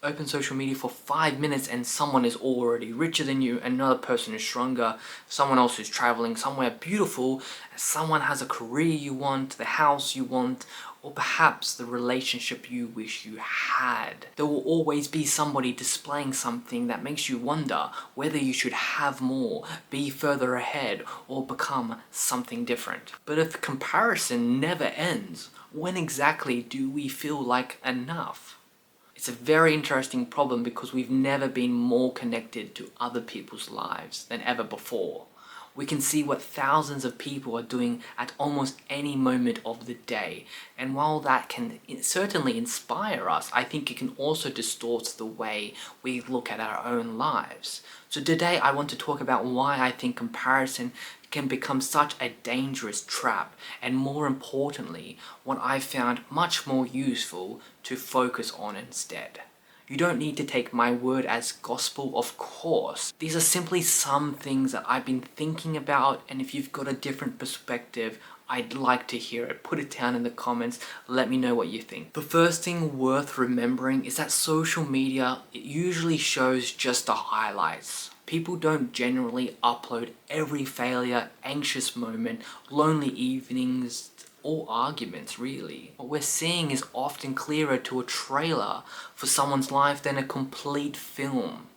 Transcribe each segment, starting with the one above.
Open social media for 5 minutes and someone is already richer than you, another person is stronger, someone else is traveling somewhere beautiful, someone has a career you want, the house you want, or perhaps the relationship you wish you had. There will always be somebody displaying something that makes you wonder whether you should have more, be further ahead, or become something different. But if comparison never ends, when exactly do we feel like enough? It's a very interesting problem because we've never been more connected to other people's lives than ever before. We can see what thousands of people are doing at almost any moment of the day. And while that can certainly inspire us, I think it can also distort the way we look at our own lives. So today I want to talk about why I think comparison can become such a dangerous trap, and more importantly, what I found much more useful to focus on instead. You don't need to take my word as gospel, of course. These are simply some things that I've been thinking about, and if you've got a different perspective, I'd like to hear it. Put it down in the comments, let me know what you think. The first thing worth remembering is that social media, it usually shows just the highlights. People don't generally upload every failure, anxious moment, lonely evenings, or arguments really. What we're seeing is often clearer to a trailer for someone's life than a complete film.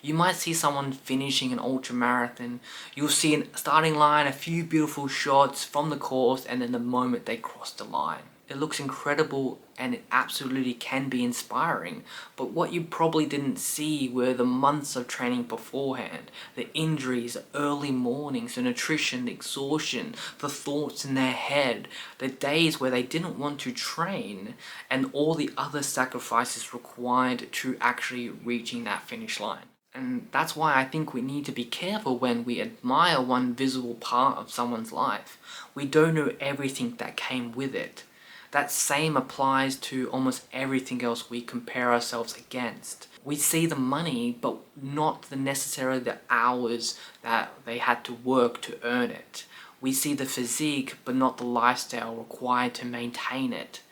You might see someone finishing an ultra marathon, you'll see a starting line, a few beautiful shots from the course, and then the moment they cross the line. It looks incredible and it absolutely can be inspiring, but what you probably didn't see were the months of training beforehand, the injuries, the early mornings, the nutrition, the exhaustion, the thoughts in their head, the days where they didn't want to train, and all the other sacrifices required to actually reaching that finish line. And that's why I think we need to be careful when we admire one visible part of someone's life. We don't know everything that came with it. That same applies to almost everything else we compare ourselves against. We see the money, but not necessarily the hours that they had to work to earn it. We see the physique, but not the lifestyle required to maintain it.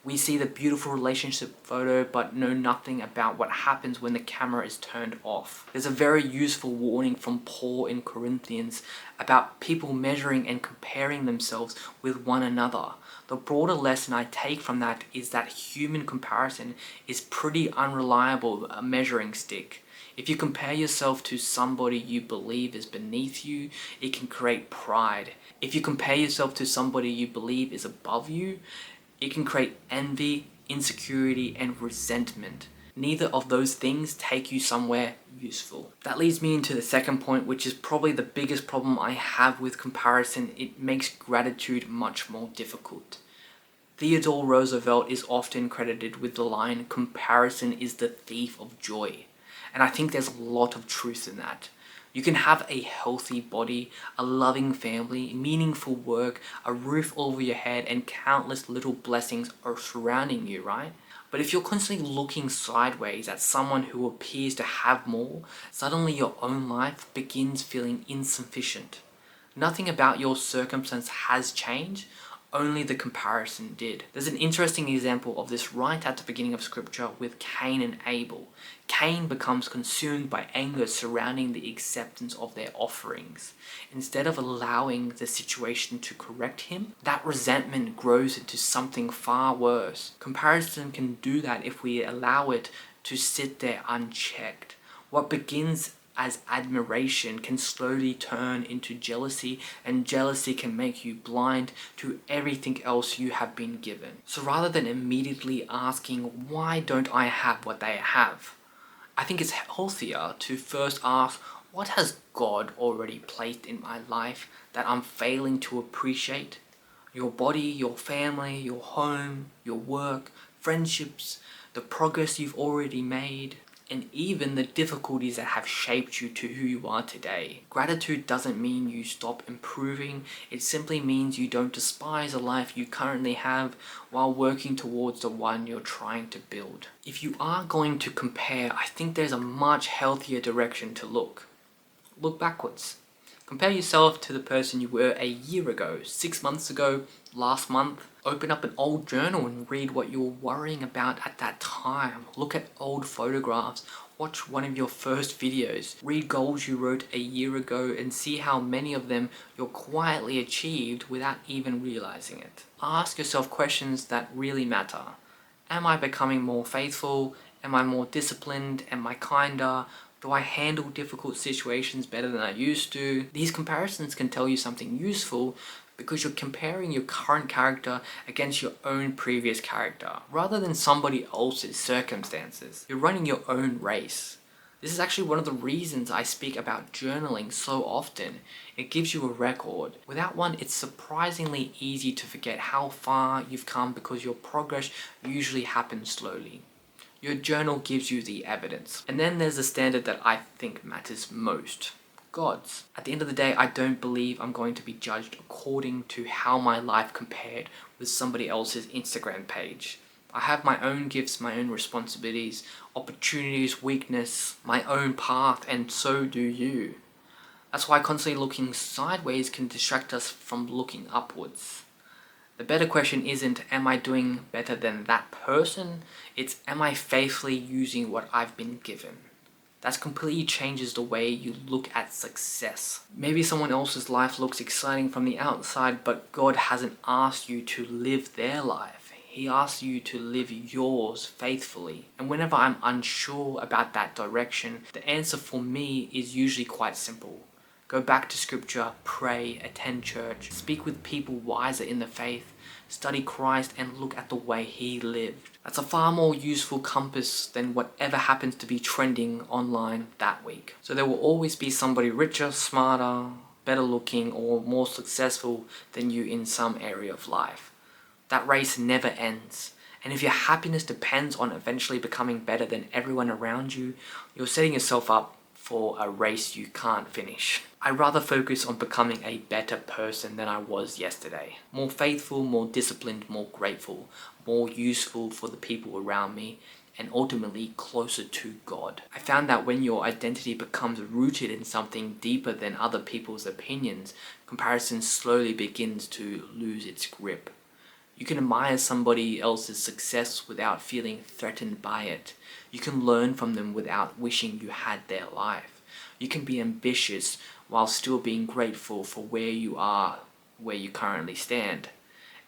We see the beautiful relationship photo, but know nothing about what happens when the camera is turned off. There's a very useful warning from Paul in Corinthians about people measuring and comparing themselves with one another. The broader lesson I take from that is that human comparison is pretty unreliable a measuring stick. If you compare yourself to somebody you believe is beneath you, it can create pride. If you compare yourself to somebody you believe is above you, it can create envy, insecurity, and resentment. Neither of those things take you somewhere useful. That leads me into the second point, which is probably the biggest problem I have with comparison. It makes gratitude much more difficult. Theodore Roosevelt is often credited with the line, "Comparison is the thief of joy." And I think there's a lot of truth in that. You can have a healthy body, a loving family, meaningful work, a roof over your head, and countless little blessings are surrounding you, right? But if you're constantly looking sideways at someone who appears to have more, suddenly your own life begins feeling insufficient. Nothing about your circumstance has changed, only the comparison did. There's an interesting example of this right at the beginning of scripture with Cain and Abel. Cain becomes consumed by anger surrounding the acceptance of their offerings. Instead of allowing the situation to correct him, that resentment grows into something far worse. Comparison can do that if we allow it to sit there unchecked. What begins as admiration can slowly turn into jealousy, and jealousy can make you blind to everything else you have been given. So rather than immediately asking, why don't I have what they have? I think it's healthier to first ask, what has God already placed in my life that I'm failing to appreciate? Your body, your family, your home, your work, friendships, the progress you've already made, and even the difficulties that have shaped you to who you are today. Gratitude doesn't mean you stop improving, it simply means you don't despise the life you currently have while working towards the one you're trying to build. If you are going to compare, I think there's a much healthier direction to look. Look backwards. Compare yourself to the person you were a year ago, 6 months ago, last month. Open up an old journal and read what you were worrying about at that time. Look at old photographs. Watch one of your first videos. Read goals you wrote a year ago and see how many of them you're quietly achieved without even realizing it. Ask yourself questions that really matter. Am I becoming more faithful? Am I more disciplined? Am I kinder? Do I handle difficult situations better than I used to? These comparisons can tell you something useful because you're comparing your current character against your own previous character, rather than somebody else's circumstances. You're running your own race. This is actually one of the reasons I speak about journaling so often. It gives you a record. Without one, it's surprisingly easy to forget how far you've come because your progress usually happens slowly. Your journal gives you the evidence. And then there's the standard that I think matters most. God's. At the end of the day, I don't believe I'm going to be judged according to how my life compared with somebody else's Instagram page. I have my own gifts, my own responsibilities, opportunities, weakness, my own path, and so do you. That's why constantly looking sideways can distract us from looking upwards. The better question isn't, am I doing better than that person? It's, am I faithfully using what I've been given? That completely changes the way you look at success. Maybe someone else's life looks exciting from the outside, but God hasn't asked you to live their life. He asks you to live yours faithfully. And whenever I'm unsure about that direction, the answer for me is usually quite simple. Go back to scripture, pray, attend church, speak with people wiser in the faith, study Christ, and look at the way he lived. That's a far more useful compass than whatever happens to be trending online that week. So there will always be somebody richer, smarter, better looking, or more successful than you in some area of life. That race never ends. And if your happiness depends on eventually becoming better than everyone around you, you're setting yourself up for a race you can't finish. I'd rather focus on becoming a better person than I was yesterday. More faithful, more disciplined, more grateful, more useful for the people around me, and ultimately closer to God. I found that when your identity becomes rooted in something deeper than other people's opinions, comparison slowly begins to lose its grip. You can admire somebody else's success without feeling threatened by it. You can learn from them without wishing you had their life. You can be ambitious while still being grateful for where you are, where you currently stand.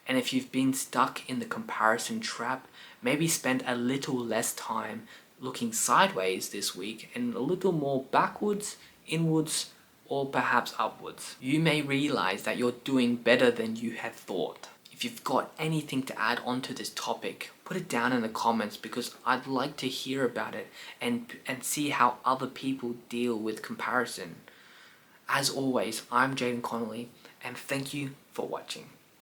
And if you've been stuck in the comparison trap, maybe spend a little less time looking sideways this week and a little more backwards, inwards, or perhaps upwards. You may realize that you're doing better than you had thought. If you've got anything to add onto this topic, put it down in the comments because I'd like to hear about it and see how other people deal with comparison. As always, I'm Jaden Connolly and thank you for watching.